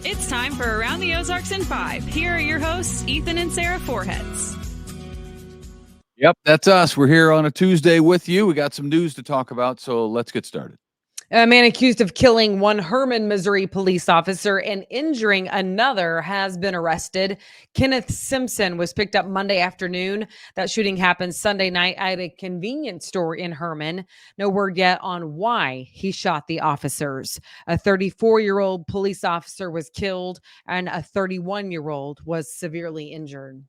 It's time for Around the Ozarks in 5. Here are your hosts, Ethan and Sarah Foreheads. Yep, that's us. We're here on a Tuesday with you. We got some news to talk about, so let's get started. A man accused of killing one Herman, Missouri police officer and injuring another has been arrested. Kenneth Simpson was picked up Monday afternoon. That shooting happened Sunday night at a convenience store in Herman. No word yet on why he shot the officers. A 34-year-old police officer was killed and a 31-year-old was severely injured.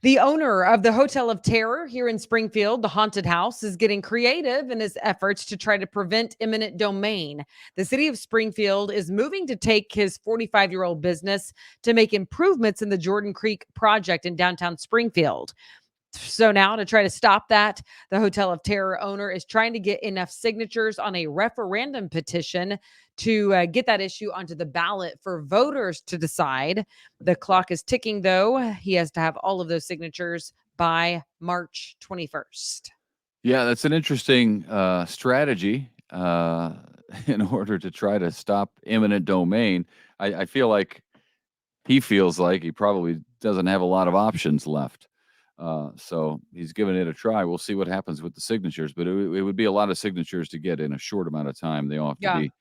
The owner of the Hotel of Terror here in Springfield, the Haunted House, is getting creative in his efforts to try to prevent eminent domain. The city of Springfield is moving to take his 45-year-old business to make improvements in the Jordan Creek project in downtown Springfield. So now, to try to stop that, the Hotel of Terror owner is trying to get enough signatures on a referendum petition to get that issue onto the ballot for voters to decide. The clock is ticking, though. He has to have all of those signatures by March 21st. Yeah, that's an interesting strategy in order to try to stop eminent domain. I feel like he feels like he probably doesn't have a lot of options left. So he's giving it a try. We'll see what happens with the signatures, but it would be a lot of signatures to get in a short amount of time. They all have to be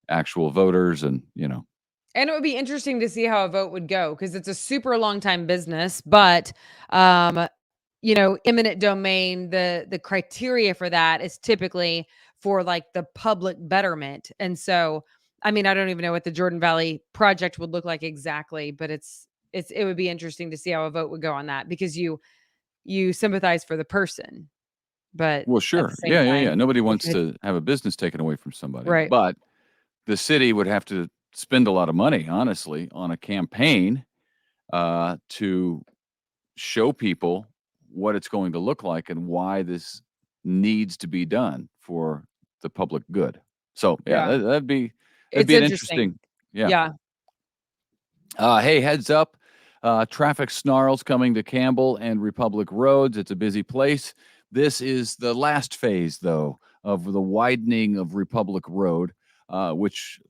actual voters and. And it would be interesting to see how a vote would go because it's a super long time business, but eminent domain, the criteria for that is typically for like the public betterment. And so, I mean, I don't even know what the Jordan Valley project would look like exactly, but it would be interesting to see how a vote would go on that because you sympathize for the person. But Well, sure. Yeah. Nobody wants to have a business taken away from somebody. Right. But the city would have to spend a lot of money, honestly, on a campaign to show people what it's going to look like and why this needs to be done for the public good. So, that'd be an interesting. Yeah. Hey, heads up. Traffic snarls coming to Campbell and Republic Roads. It's a busy place. This is the last phase, though, of the widening of Republic Road, which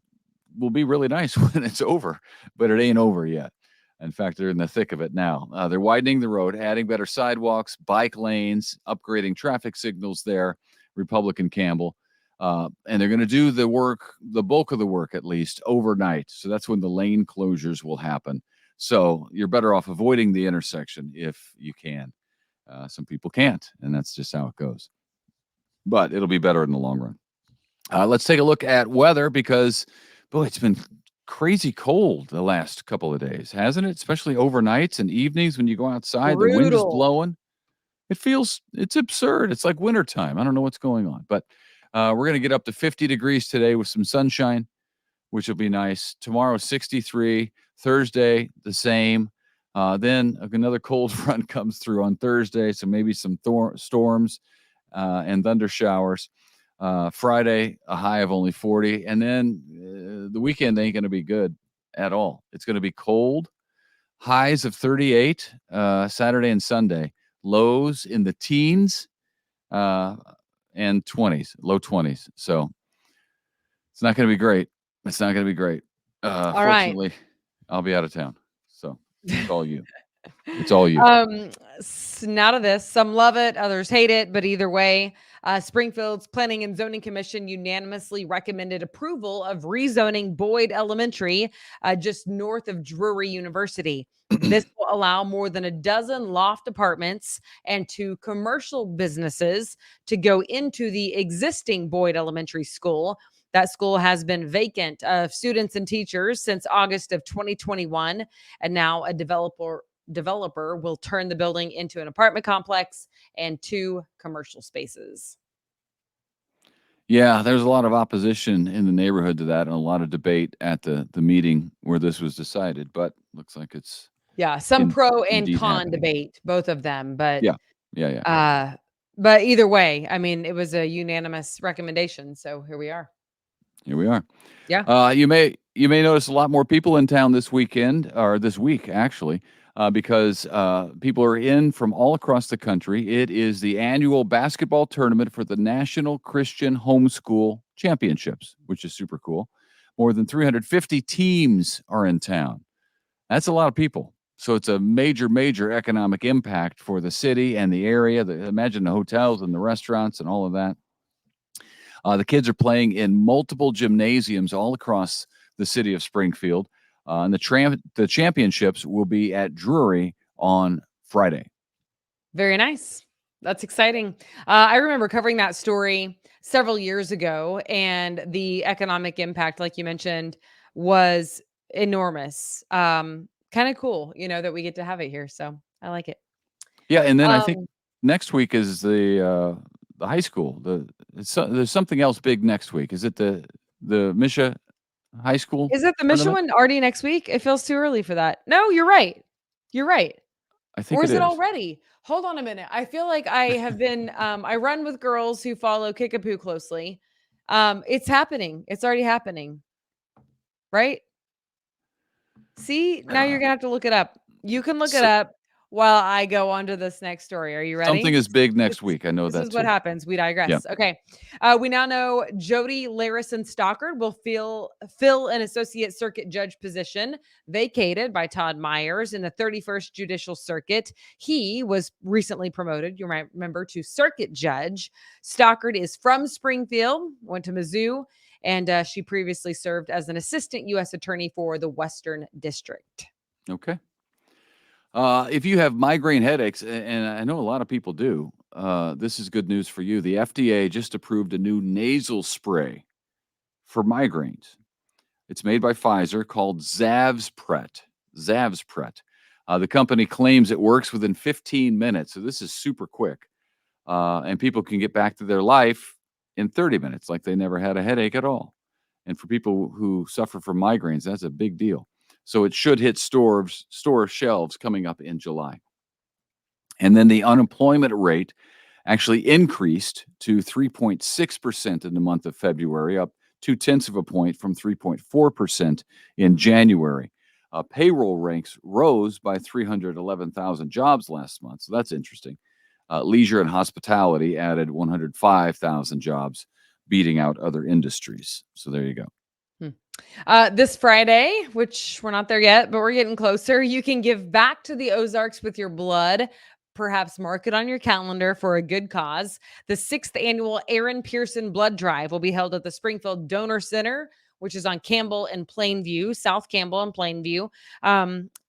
will be really nice when it's over, but it ain't over yet. In fact, they're in the thick of it now. They're widening the road, adding better sidewalks, bike lanes, upgrading traffic signals there, Republic and Campbell. And they're going to do the bulk of the work, at least, overnight. So that's when the lane closures will happen. So you're better off avoiding the intersection if you can. Some people can't, and that's just how it goes. But it'll be better in the long run. Let's take a look at weather because, boy, it's been crazy cold the last couple of days, hasn't it? Especially overnights and evenings when you go outside, Brutal. The wind is blowing. It's absurd. It's like wintertime. I don't know what's going on, but we're going to get up to 50 degrees today with some sunshine, which will be nice. Tomorrow, 63. Thursday, the same. Then another cold front comes through on Thursday, so maybe some storms and thunder showers. Friday, a high of only 40. And then the weekend ain't going to be good at all. It's going to be cold. Highs of 38 Saturday and Sunday. Lows in the teens and 20s, low 20s. So it's not going to be great. Fortunately, I'll be out of town. So it's all you. It's all you. Now to this, some love it, others hate it, but either way, Springfield's Planning and Zoning Commission unanimously recommended approval of rezoning Boyd Elementary just north of Drury University. This will allow more than a dozen loft apartments and 2 commercial businesses to go into the existing Boyd Elementary School. That school has been vacant of students and teachers since August of 2021, and now a developer will turn the building into an apartment complex and 2 commercial spaces. Yeah, there's a lot of opposition in the neighborhood to that and a lot of debate at the meeting where this was decided, but looks like it's some pro and con debate, both of them, but yeah. But either way, I mean, it was a unanimous recommendation, so here we are. Yeah. You may notice a lot more people in town this weekend, or this week actually, because people are in from all across the country. It is the annual basketball tournament for the National Christian Homeschool Championships, which is super cool. More than 350 teams are in town. That's a lot of people. So it's a major, major economic impact for the city and the area. Imagine the hotels and the restaurants and all of that. The kids are playing in multiple gymnasiums all across the city of Springfield. And the championships will be at Drury on Friday. Very nice. That's exciting. I remember covering that story several years ago, and the economic impact, like you mentioned, was enormous. Kind of cool, that we get to have it here. So I like it. Yeah, and then I think Um, next week is the high school. There's something else big next week. Is it the Misha High School is it the Mission tournament? one already next week? It feels too early for that. No, you're right. You're right. I think Or it is it is. already? Hold on a minute. I feel like I have been I run with girls who follow Kickapoo closely. It's happening. It's already happening. Right? See, now you're gonna have to look it up. You can look it So, up while I go on to this next story. Are you something ready? is big This, next week. I know this that is what too. happens. We Yeah. digress. Okay. We now know Jody Larison Stockard will fill an associate circuit judge position vacated by Todd Myers in the 31st Judicial Circuit. He was recently promoted, you might remember, to circuit judge. Stockard is from Springfield, went to Mizzou, and she previously served as an assistant U.S. attorney for the Western District. Okay. If you have migraine headaches, and I know a lot of people do, this is good news for you. The FDA just approved a new nasal spray for migraines. It's made by Pfizer called Zavspret. Zavspret. The company claims it works within 15 minutes. So this is super quick. And people can get back to their life in 30 minutes, like they never had a headache at all. And for people who suffer from migraines, that's a big deal. So it should hit store shelves coming up in July. And then the unemployment rate actually increased to 3.6% in the month of February, up 0.2 of a point from 3.4% in January. Payroll ranks rose by 311,000 jobs last month. So that's interesting. Leisure and hospitality added 105,000 jobs, beating out other industries. So there you go. This Friday, which we're not there yet, but we're getting closer, you can give back to the Ozarks with your blood. Perhaps mark it on your calendar for a good cause. The 6th annual Aaron Pearson Blood Drive will be held at the Springfield Donor Center, which is on Campbell and Plainview, South Campbell and Plainview.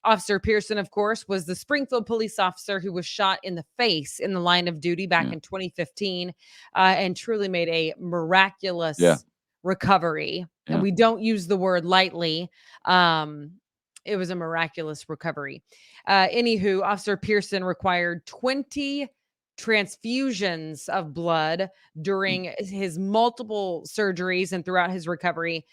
Officer Pearson, of course, was the Springfield police officer who was shot in the face in the line of duty back in 2015 and truly made a miraculous recovery. And we don't use the word lightly. It was a miraculous recovery. Anywho, Officer Pearson required 20 transfusions of blood during his multiple surgeries and throughout his recovery.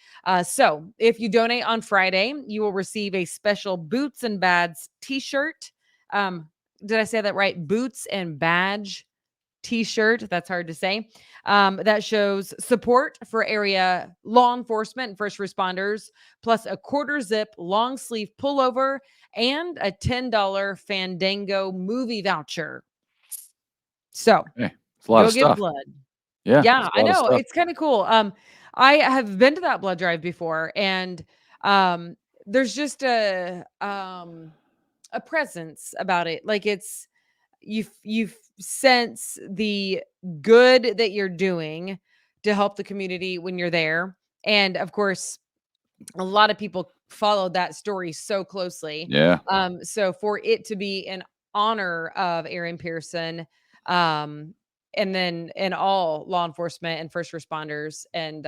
So if you donate on Friday, you will receive a special Boots and Badge t-shirt. Did I say that right? Boots and Badge t-shirt. That's hard to say. That shows support for area law enforcement and first responders, plus a quarter zip long sleeve pullover and a $10 Fandango movie voucher. So it's a lot go of give stuff. blood. Yeah, Yeah, I know. It's kind of cool. I have been to that blood drive before, and there's just a presence about it. Like you sense the good that you're doing to help the community when you're there. And of course, a lot of people followed that story so closely. Yeah. So for it to be in honor of Aaron Pearson, and then in all law enforcement and first responders, and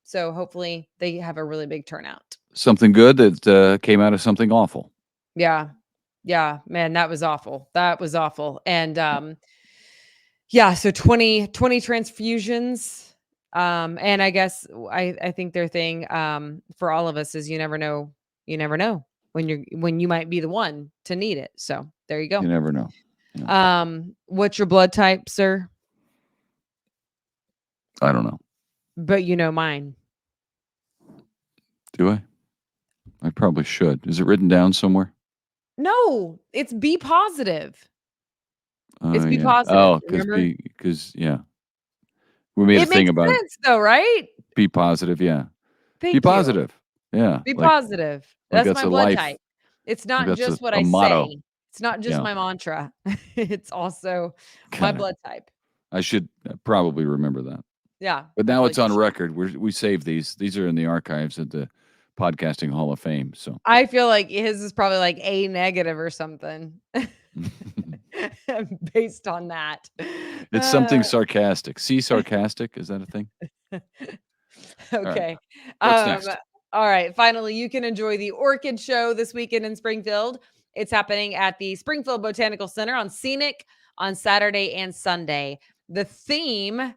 so hopefully they have a really big turnout. Something good that came out of something awful. Yeah. Yeah, man, that was awful. That was awful. And so 20 transfusions. And I guess I think their thing for all of us is you never know when you might be the one to need it. So there you go. You never know. Yeah. What's your blood type, sir? I don't know. But you know mine. Do I? I probably should. Is it written down somewhere? No, it's B positive. It's B Yeah. positive. Oh, remember? because we made a It thing makes about sense though, right? B positive. Yeah. Thank Be you. positive. Yeah. Be positive. like That's that's my a blood life. type. It's Like not that's just what a I motto. say. It's not just Yeah. my mantra. It's also my Got it. blood type. I should probably remember that. Yeah. But I now feel it's like you on should. record. We save these. These are in the archives at the Podcasting Hall of Fame. So I feel like his is probably like A negative or something based on that. it's something sarcastic. See sarcastic? Is that a thing? All right. Okay. What's Um, next? all right. Finally, you can enjoy the Orchid Show this weekend in Springfield. It's happening at the Springfield Botanical Center on Scenic on Saturday and Sunday. The theme,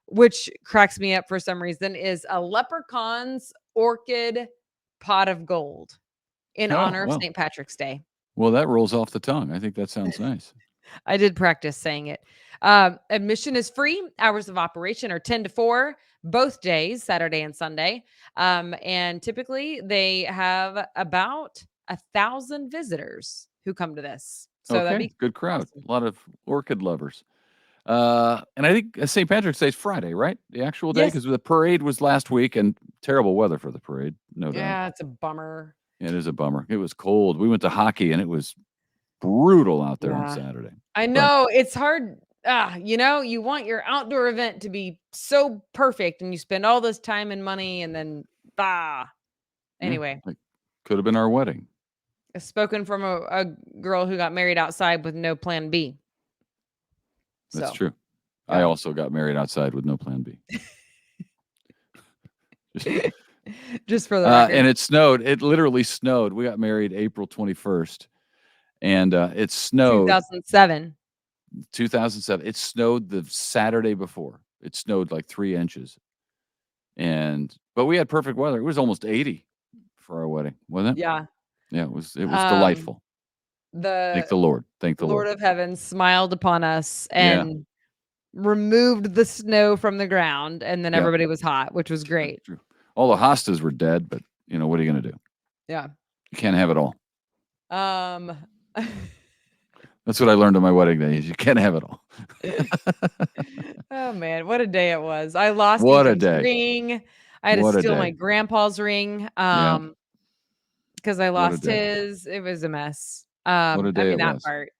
which cracks me up for some reason, is a leprechaun's orchid pot of gold in Oh, honor of well. St. Patrick's Day. Well, that rolls off the tongue. I think that sounds nice. I did practice saying it. Admission is free. Hours of operation are 10 to 4, both days, Saturday and Sunday. And typically they have about 1,000 visitors who come to this. So that'd Okay. be Good crowd. awesome. A lot of orchid lovers. And I think St. Patrick's Day is Friday, right? The actual day? Yes. Because the parade was last week and terrible weather for the parade, no doubt. Yeah, it's a bummer. It is a bummer. It was cold. We went to hockey and it was brutal out there on Yeah. Saturday. I But know it's hard. You want your outdoor event to be so perfect and you spend all this time and money and then anyway. It could have been our wedding. Spoken from a girl who got married outside with no plan B. That's So, true. I yeah. also got married outside with no plan B. Just for the record. And it snowed. It literally snowed. We got married April 21st. And it snowed 2007. 2007. It snowed the Saturday before. It snowed like 3 inches. But we had perfect weather. It was almost 80 for our wedding, wasn't it? Yeah. Yeah, it was delightful. Thank the Lord. Thank the Lord Lord. of heaven smiled upon us Yeah. and removed the snow from the ground, and then Yeah. everybody was hot, which was great. True. All the hostas were dead, but what are you going to do? Yeah. You can't have it all. Um That's what I learned on my wedding day. Is you can't have it all. Oh man, what a day it was. I lost What a Ethan's day. ring. I had What to a steal my day. grandpa's ring Yeah. because I What a lost day. his. It was a mess. What a day it that was. part.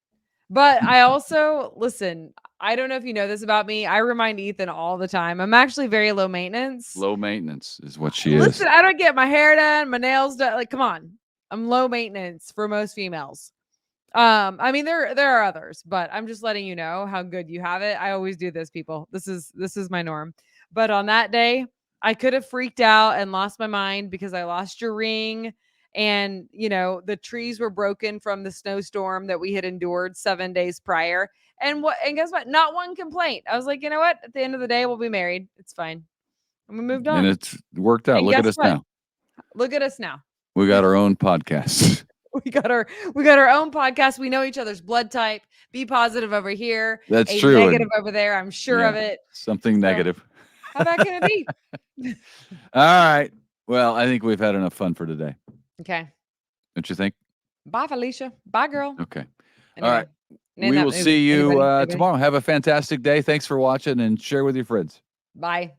But I also listen, I don't know if you know this about me. I remind Ethan all the time. I'm actually very low maintenance. Low maintenance is what she is. Listen, I don't get my hair done, my nails done. Like, come on. I'm low maintenance for most females. I mean, there are others, but I'm just letting you know how good you have it. I always do this, people. This is my norm. But on that day, I could have freaked out and lost my mind because I lost your ring. And the trees were broken from the snowstorm that we had endured 7 days prior. And guess what? Not one complaint. I was like, you know what? At the end of the day, we'll be married. It's fine. And we moved on. And it's worked out. And Look at guess us what? now. Look at us now. We got our own podcast. We got our own podcast. We know each other's blood type. Be positive over here. That's a true. Negative over there. I'm sure of it. Something negative. How bad can it be? All right. Well, I think we've had enough fun for today. Okay. Don't you think? Bye, Felicia. Bye, girl. Okay. Anyway, All right. name We that will movie. see you Anybody? tomorrow. Have a fantastic day. Thanks for watching and share with your friends. Bye.